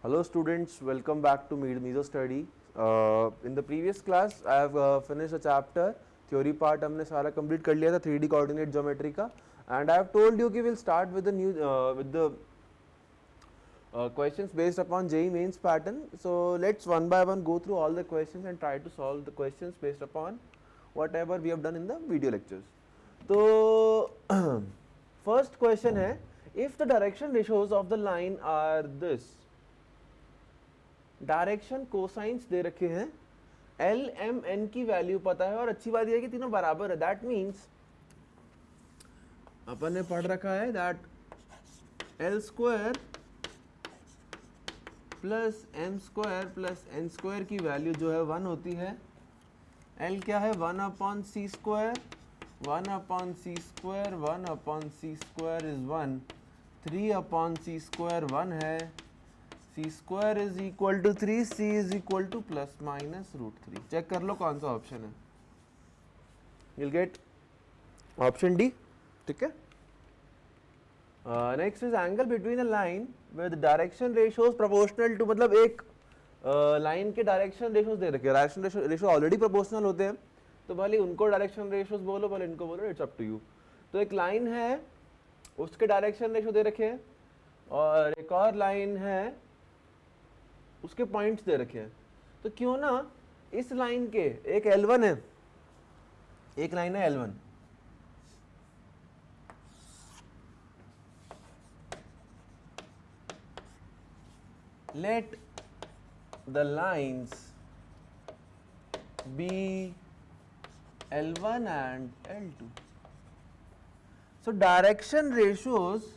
Hello students, welcome back to Meso Study. In the previous class, I have finished a chapter, theory part हमने सारा complete कर लिया था 3D coordinate geometry का, and I have told you कि we'll start with the new with the questions based upon JEE mains pattern. So let's one by one go through all the questions and try to solve the questions based upon whatever we have done in the video lectures. तो first question है, if the direction ratios of the line are this, direction cosines दे रखे हैं, L M N की value पता है और अच्छी बात यह है कि तीनों बराबर है. दैट मीन्स अपन ने पढ़ रखा है that L square plus M square plus N square की वैल्यू जो है 1 होती है. एल क्या है 1/c², 1/c², 1/c² is 1, 3/c² 1 है, c² is equal to 3, c is equal to plus minus √3. Check कर लो कौन सा ऑप्शन है. you'll get option D. ठीक है. Next is angle between a line with direction ratios proportional to, मतलब एक लाइन के डायरेक्शन रेशियोज दे रखे हैं. डायरेक्शन रेशियो ऑलरेडी प्रोपोर्शनल होते हैं, तो भले उनको डायरेक्शन रेशियोज बोलो भले इनको बोलो, इट्स अप टू यू. तो एक लाइन है उसके डायरेक्शन रेशियो दे रखे हैं और एक और लाइन है उसके पॉइंट्स दे रखे हैं. तो क्यों ना इस लाइन के एक L1 है, एक लाइन है L1, let the lines be L1 and L2. So direction ratios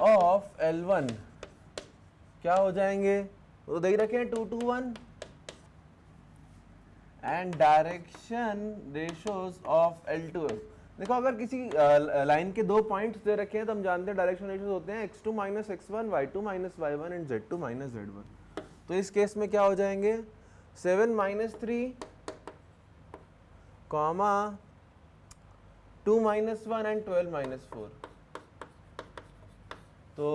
of L1 क्या हो जाएंगे, तो दे रखे हैं 2 to 1, and direction ratios of L2. देखो अगर किसी लाइन के दो पॉइंट्स दे रखे हैं तो हम जानते हैं डायरेक्शन रेशियोज होते हैं x2 - x1, y2 - y1 and z2 - z1. तो इस केस में क्या हो जाएंगे 7 - 3, 2 - 1 एंड 12 - 4. तो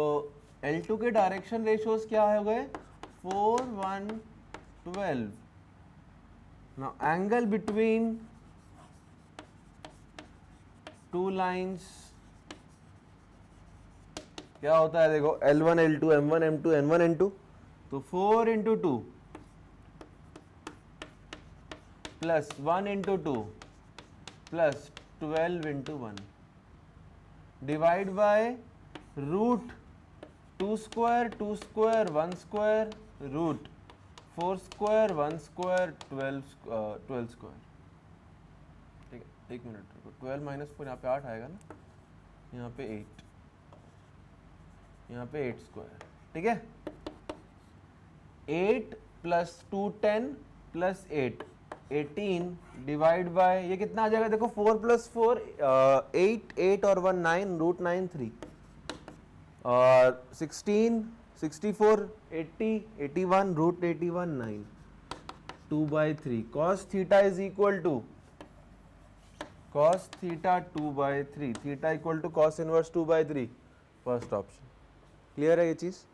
L2 के डायरेक्शन रेशियोज क्या हो गए 4, 1, 12. Now angle between two lines क्या होता है, देखो L1 L2 M1 M2 N1 N2. तो 4 × 2 प्लस 1 × 2 प्लस 12 × 1 डिवाइड बाय √2² 2² 1² √4² 1² 12². ठीक है, एक मिनट रुको. 12 - 4 यहाँ पे 8 आएगा ना, यहाँ पे 8, यहाँ पे 8². ठीक है. 8 + 2 10 + 8 18 डिवाइड बाय ये कितना आ जाएगा, देखो 4 + 4 8, 8 और 1 9, √9 3 और 16 64 80 81 √81 9 2/3. cos theta is equal to cos theta 2/3, theta equal to cos inverse 2/3. First option. Clear है ये चीज.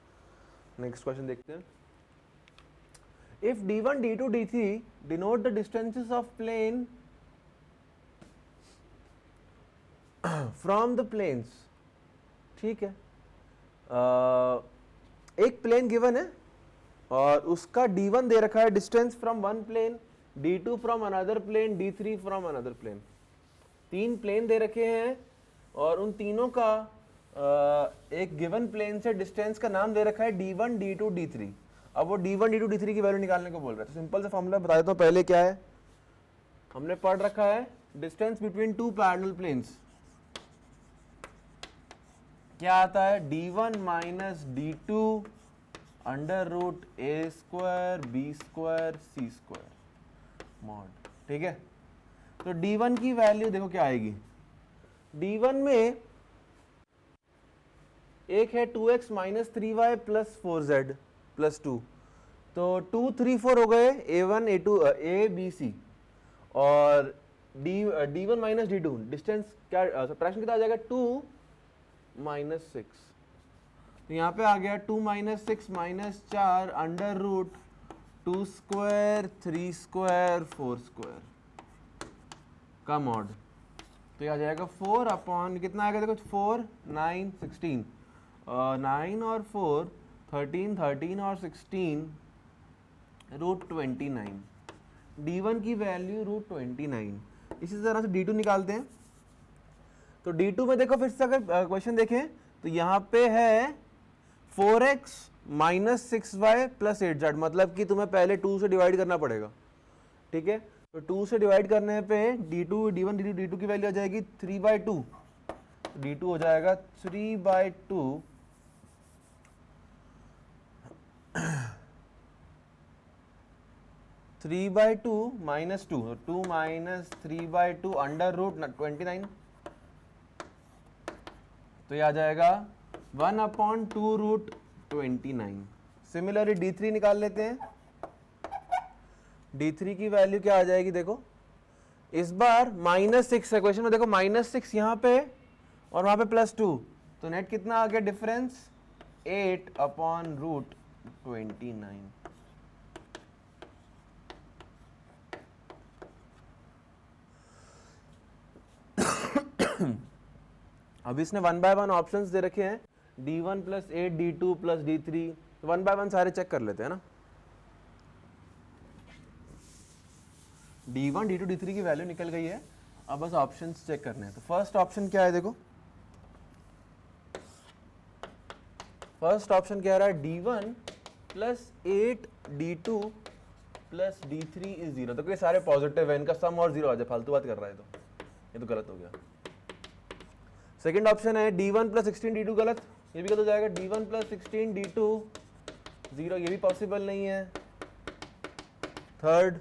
नेक्स्ट क्वेश्चन देखते हैं. If d1 d2 d3 denote the distances of plane from the planes. ठीक है. एक प्लेन गिवन है और उसका d1 दे रखा है distance from one plane, d2 from another plane, d3 from another plane. 3 plane दे रखे हैं और उन तीनों का एक गिवन प्लेन से डिस्टेंस का नाम दे रखा है d1 d2 d3. अब वो d1 d2 d3 की वैल्यू निकालने को बोल रहा है. तो सिंपल सा फॉर्मूला बता देता हूँ. पहले क्या है हमने पढ़ रखा है, distance between two parallel planes क्या आता है d1 - d2 √a² b² c² mod. ठीक है. तो d1 की वैल्यू देखो क्या आएगी. d1 में एक है 2x - 3y + 4z + 2, तो 2 3 4 हो गए a1 a2 a b c, और D1 माइनस D2, डिस्टेंस क्या सब्ट्रैक्शन कितना आ जाएगा 2 माइनस 6, तो यहाँ पे आ गया 2 minus 6 minus 4 under root 2 square 3 square 4 square का मॉड, तो ये आ जाएगा 4 अपॉन कितना आएगा देखो 4 9 16 9 और 4 13 13 और 16 रूट 29, D1 की वैल्यू रूट 29। इसी तरह से D2 निकालते हैं, तो D2 में देखो फिर से अगर क्वेश्चन देखें तो यहाँ पे है 4x minus 6y plus 8z, मतलब कि तुम्हें पहले 2 से डिवाइड करना पड़ेगा, ठीक है। तो 2 से डिवाइड करने पे D2 D1 D2 की वैल्यू आ जाएगी 3/2, D2 हो जाएगा 3/2 3/2 माइनस 2, 2 माइनस 3/2 अंडर रूट 29, तो ये आ जाएगा 1/2 रूट 29। सिमिलरली D3 निकाल लेते हैं, D3 की वैल्यू क्या आ जाएगी देखो, इस बार -6 है क्वेश्चन में, देखो -6 यहाँ पे और वहां पे +2, तो नेट कितना आ गया डिफरेंस 8/√29। अब इसने 1 बाय 1 ऑप्शंस दे रखे हैं, D1 + 8 D2 + D3, 1 बाय 1 सारे चेक कर लेते हैं ना। D1 D2 D3 की वैल्यू निकल गई है, अब बस ऑप्शंस चेक करने हैं। तो फर्स्ट ऑप्शन क्या है देखो, फर्स्ट ऑप्शन कह रहा है D1 + 8 D2 + D3 इज 0, तो ये सारे पॉजिटिव है, इनका सम और 0 आ जाए, फालतू बात कर रहा है, तो ये तो गलत हो गया। सेकंड ऑप्शन है D1 + 16 D2, गलत, ये भी गलत हो जाएगा। D1 + 16 D2 0, ये भी पॉसिबल नहीं है। Third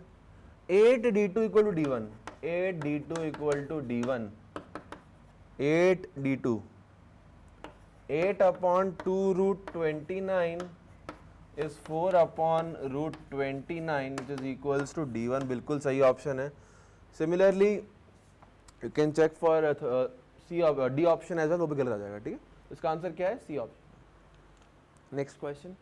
8 D2 = D1, 8 D2 = D1, 8 D2 8/2√29 is 4/√29 which is equals to D1, बिल्कुल सही ऑप्शन है। Similarly you can check for D option as well, वो भी गलत आ जाएगा, ठीक है। इसका आंसर क्या है, C option. Next question,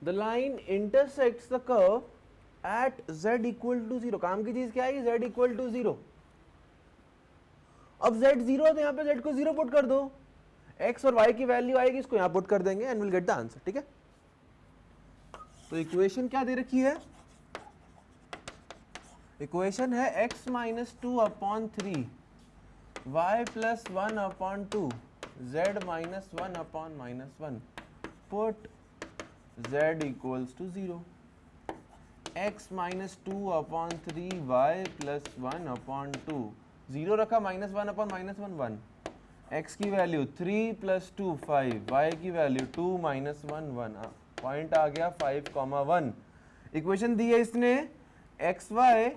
the line intersects the curve at z equal to 0, काम की चीज क्या है, z equal to 0। अब z 0 है तो यहाँ पे z को 0 पुट कर दो, x और y की वैल्यू आएगी, इसको यहाँ पुट कर देंगे and will get the answer, ठीक है। तो इक्वेशन क्या दे रखी है, इक्वेशन है x - 2/3 y + 1/2 z - 1/-1, put z equals to 0, x - 2/3 y + 1/2, 0 रखा, -1/-1 1, x की वैल्यू 3 + 2 5, y की वैल्यू 2 - 1 1, पॉइंट आ गया 5,1। इक्वेशन दी है इसने xy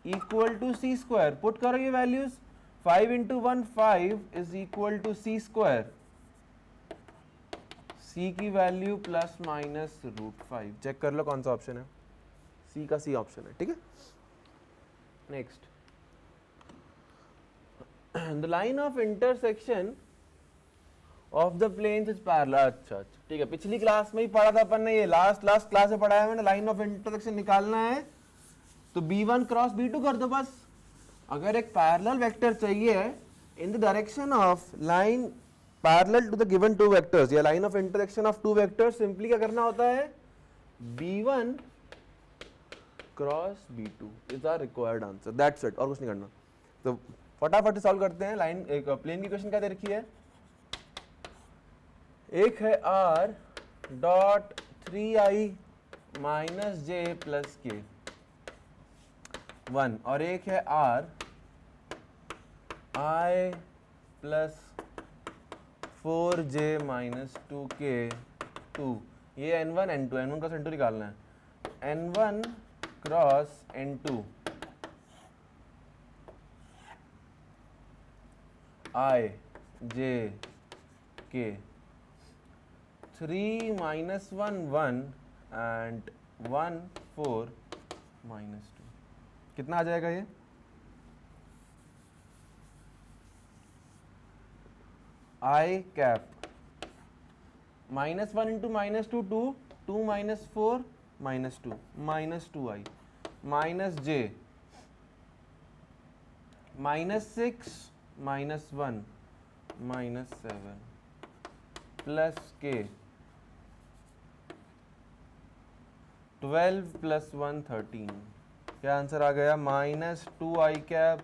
= c², पुट करो ये वैल्यूज, 5 × 1 5 = c², c की वैल्यू ±√5, चेक कर लो कौन सा ऑप्शन है, c का c ऑप्शन है, ठीक है। Next, the line of intersection of the planes is parallel. अच्छा, ठीक है, पिछली क्लास में ही पढ़ा था अपन ने, ये लास्ट क्लास में पढ़ा है मैंने। लाइन ऑफ इंटरसेक्शन निकालना है तो B1 क्रॉस B2 कर दो बस। अगर एक पैरेलल वेक्टर चाहिए in the direction of line parallel to the given two vectors, या line of intersection of two vectors, simply क्या करना होता है, B1 cross B2 is our required answer, that's it, और कुछ नहीं करना। तो फटाफट सॉल्व करते हैं। लाइन एक प्लेन की क्वेश्चन क्या दे रखी है, एक है r dot 3i - j + k 1, और एक है r i + 4j - 2k 2, ये n1 n2, n1 cross n2 निकालना है, n1 क्रॉस n2 i जे के 3 -1 1 एंड 1 4 -2 कितना आ जाएगा ये? I cap -1 into -2 2 2 -4 -2 -2i -j -6 -1 -7 plus k 12 plus 1 13 क्या आंसर आ गया? -2i cap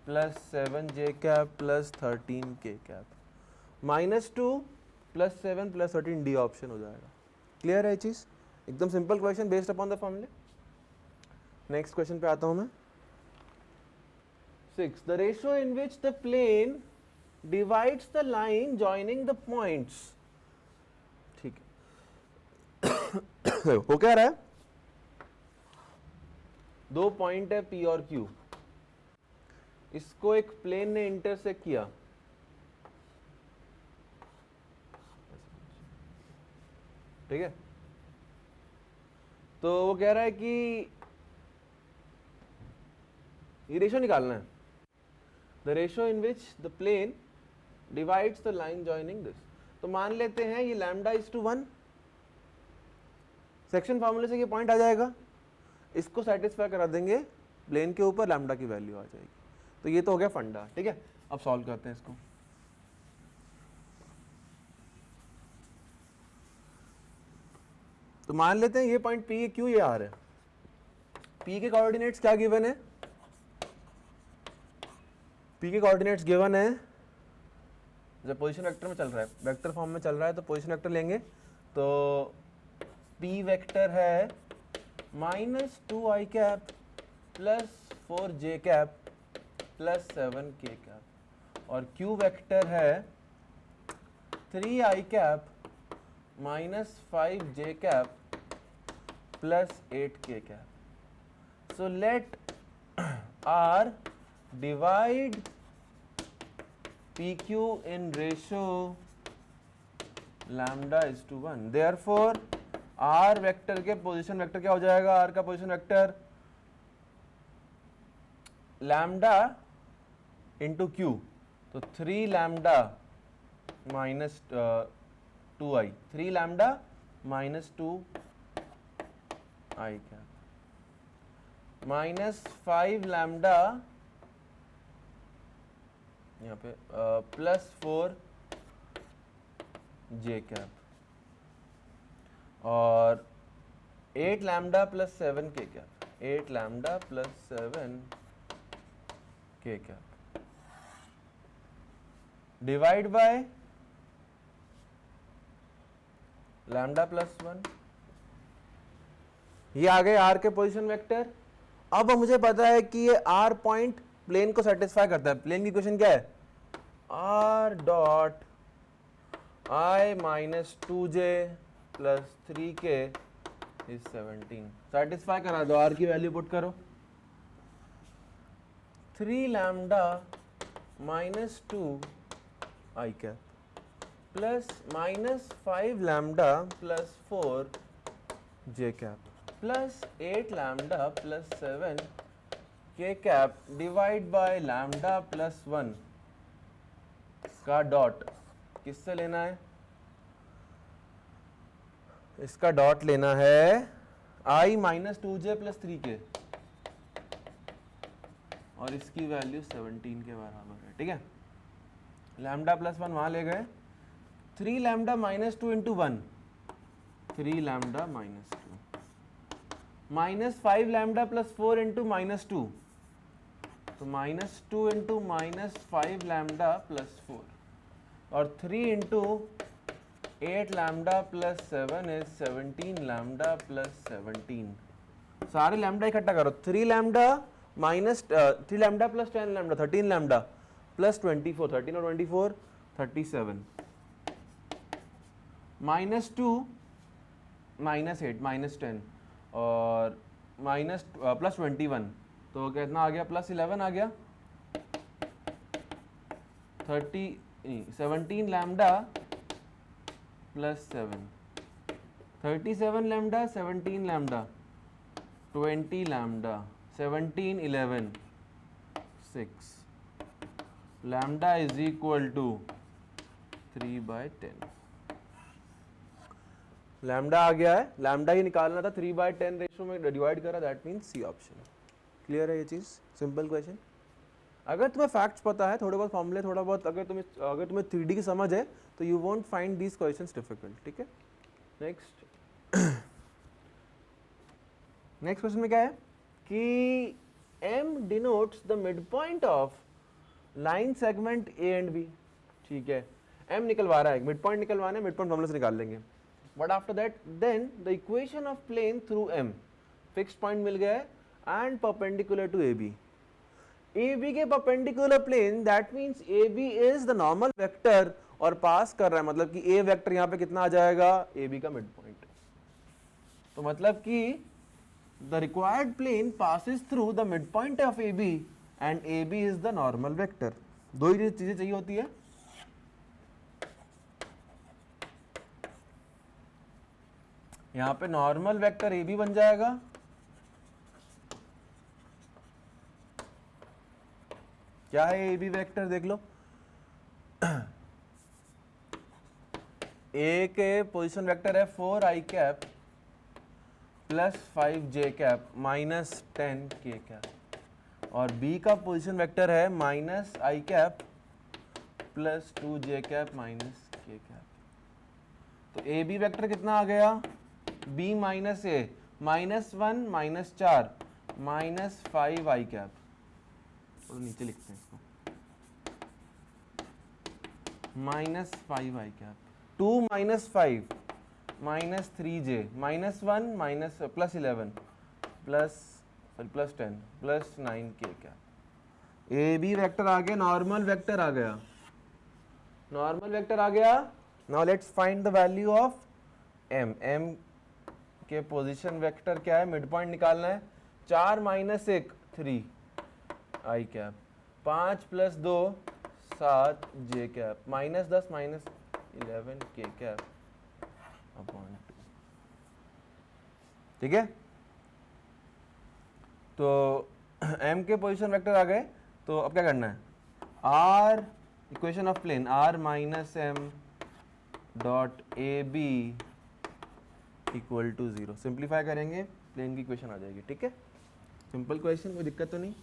plus 7j cap plus 13k cap. -2 plus 7 plus 13 D option हो जाएगा। क्लियर है ये चीज? एकदम simple question based upon the फॉर्मूले। नेक्स्ट क्वेश्चन पे आता हूं मैं। 6 the ratio in which the plane divides the line joining the points. ठीक है वो क्या रहा है? दो पॉइंट है P और Q, इसको एक प्लेन ने इंटरसेक्ट किया, ठीक है? तो वो कह रहा है कि ये रेशियो निकालना है, the ratio in which the plane divides the line joining this. तो मान लेते हैं ये λ/1, सेक्शन फार्मूले से ये पॉइंट आ जाएगा, इसको सेटिस्फाई करा देंगे, प्लेन के ऊपर लैम्डा की वैल्यू आ जाएगी। तो ये तो हो गया फंडा, ठीक है? अब सॉल्व करते हैं इसको। तो मान लेते हैं ये पॉइंट P है, क्यों ये आ रहा है? P के कोऑर्डिनेट्स क्या गिवन है? P के कोऑर्डिनेट्स गिवन है, जब पोजीशन वेक्टर में चल रहा है, वेक्टर फॉर्म में चल रहा है तो पोजीशन वेक्टर लेंगे। तो P वेक्टर है -2i cap plus 4j cap plus 7k cap, और Q वेक्टर है 3i cap -5j cap plus 8k cap. So let R divide PQ in ratio λ/1। Therefore R vector के position vector क्या हो जाएगा? R का position vector lambda into Q, तो 3 lambda minus 2i, 3 lambda minus 2i क्या -5 lambda यहाँ पे plus 4j cap, और 8 lambda plus 7k cap, 8 lambda plus 7k cap divide by lambda plus 1। ये आ गए R के पोजीशन वेक्टर। अब मुझे पता है कि ये R पॉइंट प्लेन को सेटिस्फाई करता है। प्लेन की इक्वेशन क्या है? R dot I - 2j plus 3k is 17। Satisfy करा दो, R की वैल्यू पुट करो, 3 lambda minus 2i cap plus -5 lambda plus 4j cap plus 8 lambda plus 7k cap divide by lambda plus 1 का dot किससे लेना है? इसका डॉट लेना है I - 2j प्लस 3k, और इसकी वैल्यू 17 के बराबर है, ठीक है? लैम्डा प्लस 1 वहां ले गए, 3 lambda minus 2 into 1, 3 lambda minus 2, -5 lambda plus 4 into -2, तो -2 इंटू -5 लैम्डा प्लस 4, और 3 into 8 lambda plus 7 is 17 lambda plus 17। सारे लैम्डा इकट्ठा करो, 3 lambda minus 3 lambda plus 10 lambda 13 lambda plus 24, 13 और 24 37, -2 -8 -10 और माइनस प्लस 21, तो कितना आ गया? +11 आ गया, 30 17 lambda plus 7, 37 lambda, 17 lambda, 20 lambda, 17, 11, 6 lambda is equal to 3/10। Lambda आ गया है, लैम्डा ही निकालना था, 3/10 रेशो में डिवाइड करा, that means C option. Clear है ये चीज़? Simple question. अगर तुम्हें फैक्ट्स पता है, थोड़े बहुत फॉर्मूले, थोड़ा बहुत अगर तुम्हें 3D की समझ है तो you won't find these questions difficult. ठीक है, नेक्स्ट नेक्स्ट क्वेश्चन में क्या है कि M denotes the mid point of line segment A and B। ठीक है, M निकलवा रहा है, मिड पॉइंट निकलवाना है, मिड पॉइंट फॉर्मूला से निकाल लेंगे। But after that then the equation of plane through M, fixed point मिल गया है and perpendicular to AB। AB के perpendicular plane, that means AB is the normal vector और पास कर रहा है, मतलब कि A वेक्टर यहाँ पे कितना आ जाएगा, AB का मिड पॉइंट। तो मतलब कि the required plane passes through the mid point of AB and AB is the normal vector. दो ही चीजें चाहिए होती है, यहाँ पे नॉर्मल वेक्टर AB बन जाएगा क्या है AB वेक्टर देख लो। A के पोजीशन वेक्टर है 4i cap plus 5j cap minus 10k cap, और B का पोजीशन वेक्टर है minus i cap plus 2j cap minus k cap. तो AB वेक्टर कितना आ गया, B minus A, -1 -4 minus 5i cap. और नीचे लिखते हैं इसको, minus 5i cap, 2 minus 5 minus 3j minus 1 minus plus 11 plus 10 plus 9k cap. A B vector आ गया, normal vector आ गया, नॉर्मल वेक्टर आ गया। Now let's find the value of m। m के position vector क्या है, मिड पॉइंट निकालना है। 4 minus 1 3 आई cap, 5 plus 2 7 जे cap, minus 10 minus 11 के cap upon 2। ठीक है, तो m के पोजीशन वेक्टर आ गए, तो अब क्या करना है, r equation of plane r minus m dot A B equal to 0। Simplify करेंगे, प्लेन की इक्वेशन आ जाएगी। ठीक है, सिंपल क्वेश्चन, कोई दिक्कत तो नहीं।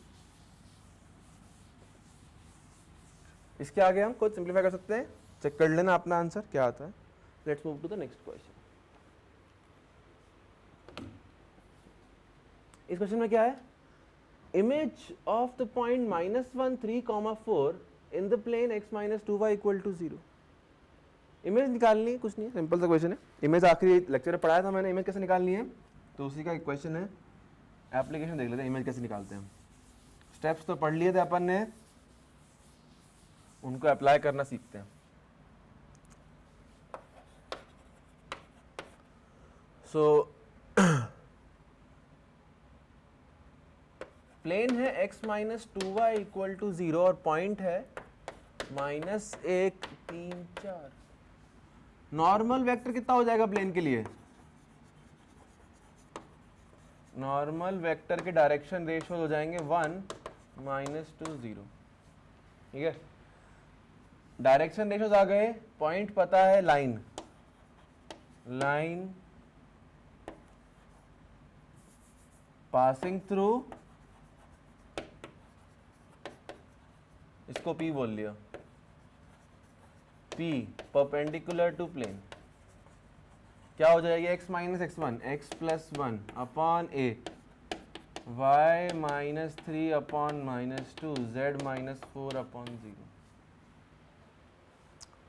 इसके आगे हम खुद सिंप्लीफाई कर सकते हैं, चेक कर लेना अपना आंसर क्या आता है। Let's move to the next question. इस क्वेश्चन में क्या है, image of the point -1 3, 4 in the plane x minus 2y equal to 0। Image निकालनी है, कुछ नहीं है, सिंपल सा क्वेश्चन है। इमेज आखिरी लेक्चर में पढ़ाया था मैंने, इमेज कैसे निकालनी है, तो उसी का क्वेश्चन है। एप्लीकेशन देख लेते हैं, इमेज कैसे निकालते हैं। स्टेप्स तो पढ़ लिए थे अपन ने, उनको अप्लाई करना सीखते हैं। सो प्लेन है x minus 2y equal to 0 और पॉइंट है -1 3 4। नॉर्मल वेक्टर कितना हो जाएगा प्लेन के लिए, नॉर्मल वेक्टर के डायरेक्शन रेशियो हो जाएंगे 1 -2 0। ठीक है, डायरेक्शन रेशियोज आ गए, पॉइंट पता है लाइन, लाइन पासिंग थ्रू, इसको P बोल लिया, P परपेंडिकुलर टू प्लेन। क्या हो जाएगी, x minus x1 x plus 1 upon a, y minus 3 upon -2, z minus 4 upon 0।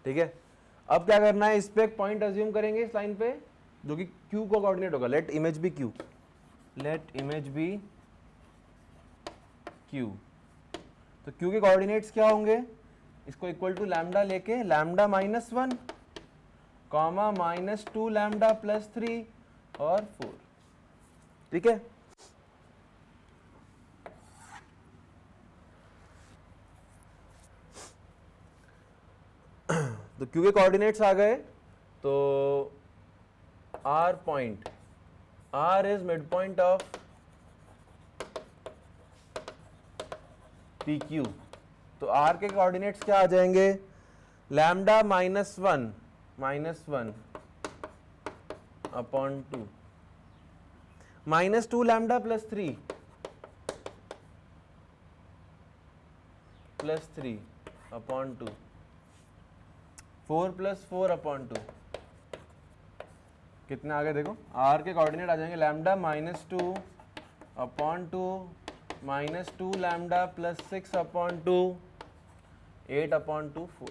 ठीक है, अब क्या करना है, इस पे एक पॉइंट अज्यूम करेंगे इस लाइन पे जो कि q को कोऑर्डिनेट होगा। Let image be q, let image be q। तो q के कोऑर्डिनेट्स क्या होंगे, इसको इक्वल टू लैम्डा लेके, लैम्डा -1 कॉमा -2 लैम्डा प्लस 3 और 4। ठीक है, तो क्यू के कोऑर्डिनेट्स आ गए, तो R point, R is mid point of P Q, तो आर के कोऑर्डिनेट्स क्या आ जाएंगे, lambda -1 upon 2, -2 lambda +3 upon 2, 4 + 4 upon 2, कितने आ गए देखो, आर के कोऑर्डिनेट आ जाएंगे lambda -2 upon 2, -2 lambda +6 upon 2, 8 upon 2, 4।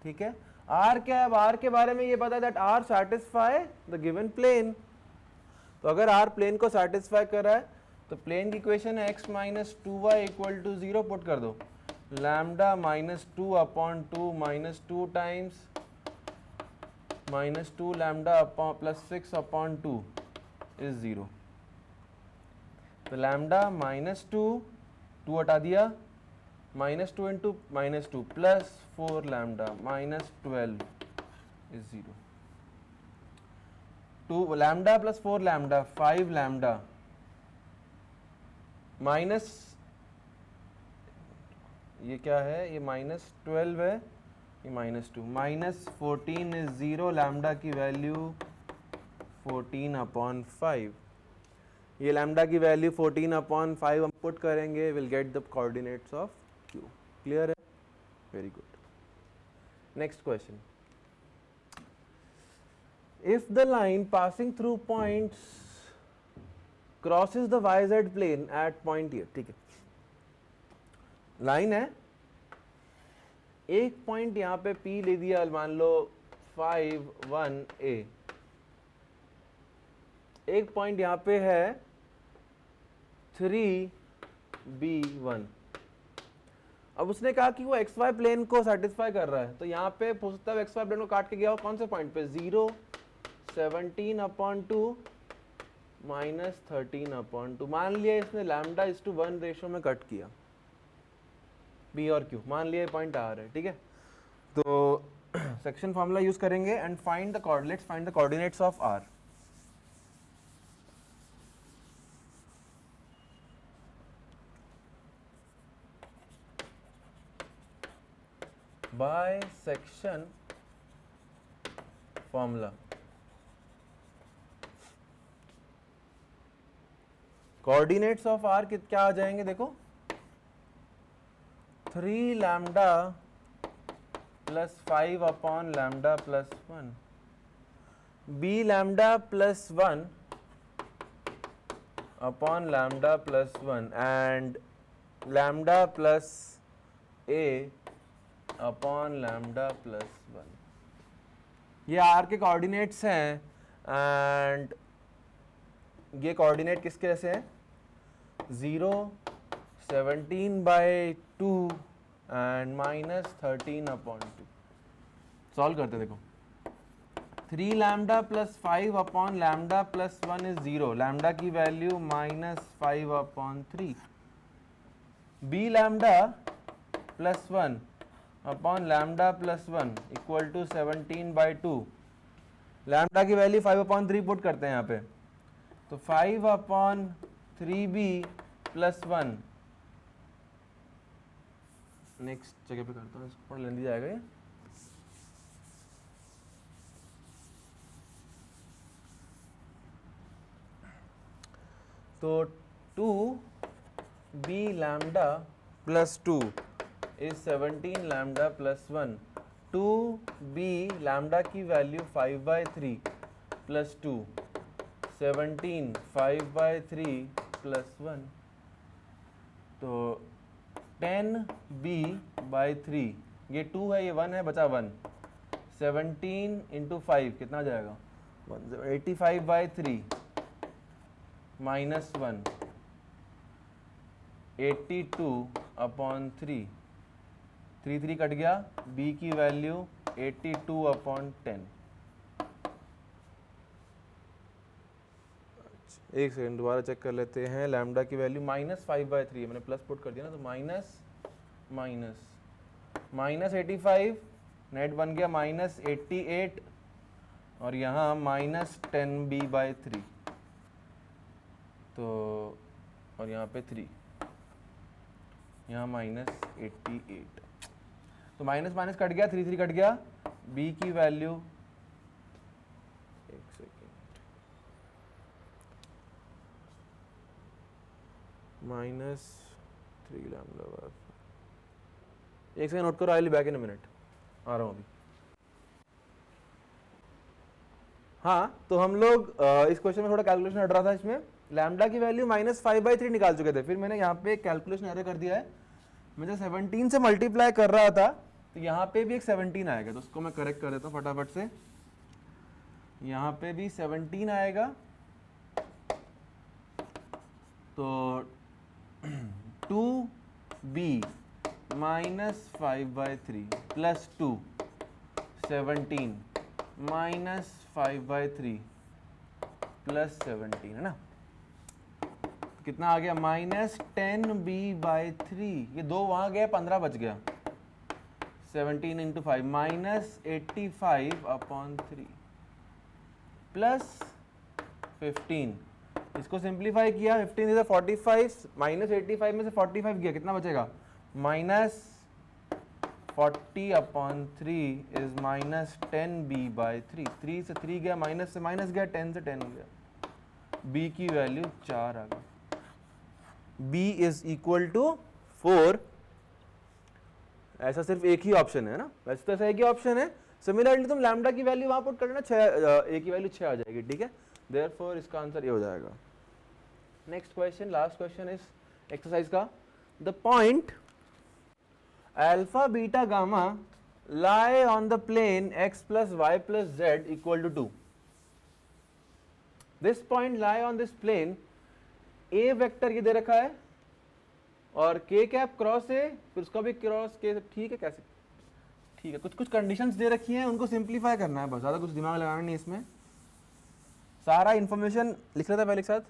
ठीक है, आर क्या है, अब आर के बारे में ये पता है that R satisfy the given plane. तो अगर आर प्लेन को सैटिस्फाई कर रहा है तो प्लेन की इक्वेशन है x - 2y = 0 पुट कर दो, lambda -2 upon 2 -2 times -2 lambda +6 upon 2 is 0। तो लैम्डा -2 हटा दिया, -2 into -2 +4 lambda -12 is 0। 2 lambda +4 lambda 5 lambda minus, ये क्या है, ये -12 है, ये -2, -14 इज 0, लैम्डा की वैल्यू 14 अपॉन 5। ये लैम्डा की वैल्यू 14 अपॉन 5 हम पुट करेंगे, will get the coordinates of Q. Clear है, very good. Next question, if the line passing through points crosses the yz plane at point here, ठीक है, line है, एक point यहाँ पे P ले दिया, मान लो 5 1 A, एक पॉइंट यहाँ पे है 3 B 1। अब उसने कहा कि वो XY प्लेन को सेटिस्फाई कर रहा है, तो यहाँ पे हो सकता है XY प्लेन को काट के गया हो कौन से पॉइंट पे, 0 17 अपॉन 2 -13 अपॉन 2। मान लिया इसने λ/1 रेशो में कट किया B और Q, मान लिया पॉइंट R है। ठीक है, तो सेक्शन फॉर्मूला यूज करेंगे and find the coordinates, find the coordinates of R। By section formula, coordinates of R क्या आ जाएंगे देखो, 3 lambda +5 upon lambda +1, b lambda +1 upon lambda +1 and lambda +a upon lambda +1। ये आर के coordinates हैं and ये coordinate किसके ऐसे हैं, 0 17/2 एंड -13 अपॉन 2। सॉल्व करते हैं, देखो 3 lambda +5 upon lambda +1 is 0, lambda की वैल्यू -5 upon 3, b lambda +1 upon lambda +1 equal to 17/2, lambda की वैल्यू 5 अपॉन 3 पुट करते हैं यहाँ पे, तो 5 अपॉन 3b +1, नेक्स्ट जगह पे करता हूँ, इसको थोड़ा लेंदी जाएगा ये, तो 2b lambda +2 is 17 lambda +1, 2b lambda की वैल्यू 5/3 +2 17 5/3 +1, तो 10b/3, ये 2 है, ये 1 है, बचा 1, 17 × 5 कितना जाएगा, 85/3 -1, 82 अपॉन 3, 3 कट गया, b की वैल्यू 82 अपॉन 10। एक सेकंड दोबारा चेक कर लेते हैं, लैम्डा की वैल्यू -5/3 है, मैंने प्लस पुट कर दिया ना, तो -85 नेट बन गया -88 और यहाँ -10b/3, तो और यहाँ पे 3, यहाँ -88, तो माइनस माइनस कट गया, 3 कट गया, b की वैल्यू, एक सेकेंड, -3 लैम्डा, एक सेकेंड नोट करो, I will be back in a minute, आ रहा हूँ अभी। हाँ, तो हम लोग इस क्वेश्चन में थोड़ा कैलकुलेशन हट रहा था, इसमें लैम्डा की वैल्यू -5/3 निकाल चुके थे, फिर मैंने यहाँ पे कैलकुलेशन एरर कर दिया है, मैं जब 17 से मल्टीप्लाई कर रहा था तो यहाँ पे भी एक 17 आएगा, तो उसको मैं करेक्ट कर देता हूँ फटाफट से, यहाँ पे भी 17 आएगा, तो 2b -5/3 प्लस 2, 17 -5/3 प्लस 17 है ना, तो कितना आ गया -10b/3, ये 2 वहां गया, 15 बच गया, 17 × 5 -85/3 प्लस 15, इसको सिंप्लीफाई किया, 15 इधर 45, -85 में से 45 गया, कितना बचेगा -40/3 इज -10b/3, 3 से 3 गया, माइनस से माइनस गया, 10 से 10 गया, b की वैल्यू 4 आ गई, b इज इक्वल टू 4। ऐसा सिर्फ एक ही ऑप्शन है ना, वैसे तो ऐसा एक ही ऑप्शन है, सिमिलरली तुम लैम्डा की वैल्यू वहां पुट करना, 6 a की वैल्यू 6 आ जाएगी, ठीक है, देयरफॉर इसका आंसर ये हो जाएगा। नेक्स्ट क्वेश्चन, लास्ट क्वेश्चन इस एक्सरसाइज का, the point alpha beta gamma lie on the plane x plus y plus z equal to 2. This point lie on this plane, a vector ये दे रखा है और k कैप क्रॉस a, फिर उसका भी cross k, ठीक है, कैसे, ठीक है, कुछ कुछ कंडीशंस दे रखी हैं, उनको सिंप्लीफाई करना है बस, ज़्यादा कुछ दिमाग लगाना नहीं, इसमें सारा इंफॉर्मेशन लिख लेता है पहले एक साथ।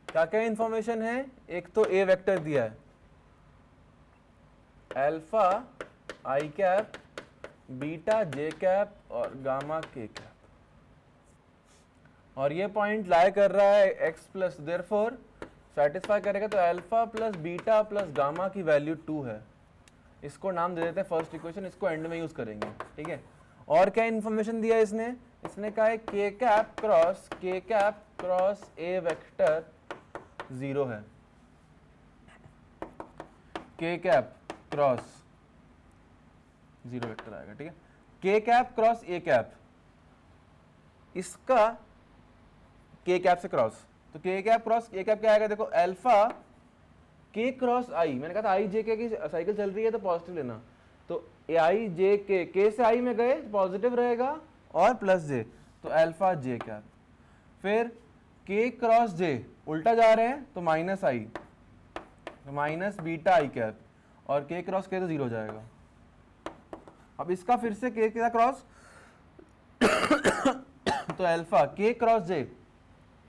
क्या क्या इंफॉर्मेशन है, एक तो a वेक्टर दिया है, अल्फा आई कैप, बीटा जे कैप और गामा के कैप, और ये पॉइंट लाई कर रहा है x प्लस, देयरफॉर सेटिस्फाई करेगा तो alpha plus beta plus gamma की वैल्यू 2 है, इसको नाम दे देते हैं फर्स्ट इक्वेशन, इसको एंड में यूज करेंगे, ठीक है। और क्या इन्फॉर्मेशन दिया इसने कहा है k cap cross a vector 0 है, k कैप क्रॉस 0 वेक्टर आएगा, ठीक है, k cap cross a cap, इसका k कैप से क्रॉस, तो k cap cross a cap क्या आएगा, देखो अल्फा k क्रॉस i, मैंने कहा था i j k की साइकिल चल रही है तो पॉजिटिव लेना, तो i j k से i में गए पॉजिटिव रहेगा और प्लस j, तो अल्फा j कैप, फिर k क्रॉस j उल्टा जा रहे हैं तो माइनस i, तो माइनस बीटा i कैप, और k क्रॉस k तो 0 हो जाएगा। अब इसका फिर से k का क्रॉस तो alpha k cross j,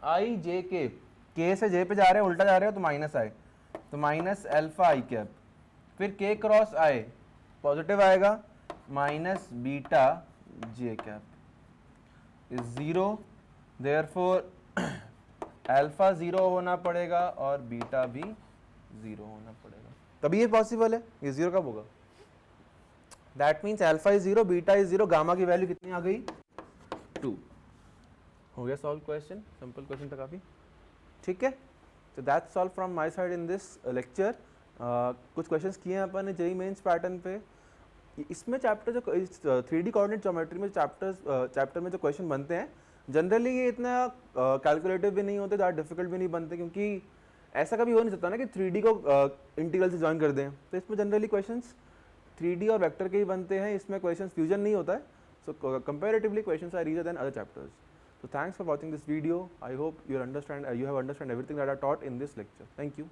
i j k से j पे जा रहे हैं, उल्टा जा रहे हो तो माइनस i, तो माइनस अल्फा i कैप, फिर k क्रॉस i पॉजिटिव आएगा, minus beta j cap is 0, therefore alpha 0 होना पड़ेगा और बीटा भी 0 होना पड़ेगा, तभी ये पॉसिबल है, ये 0 कब होगा, that means alpha is 0, beta is 0, gamma की वैल्यू कितनी आ गई 2। हो गया सॉल्व क्वेश्चन, सिंपल क्वेश्चन था काफ़ी, ठीक है। तो that's all from my side in this lecture. कुछ क्वेश्चंस किए हैं अपन ने जेईई मेंस पैटर्न पे, इसमें चैप्टर जो 3D कोऑर्डिनेट ज्योमेट्री में चैप्टर में जो क्वेश्चन बनते हैं जनरली ये इतना कैलकुलेटिव भी नहीं होते, ज़्यादा डिफिकल्ट भी नहीं बनते, क्योंकि ऐसा कभी हो नहीं सकता ना कि 3D को इंटीग्रल से ज्वाइन कर दें, तो इसमें जनरली क्वेश्चंस 3D और वेक्टर के ही बनते हैं, इसमें क्वेश्चंस फ्यूजन नहीं होता है, so comparatively questions are easier than other chapters. So thanks for watching this video. I hope you have understand everything that I taught in this lecture. Thank you.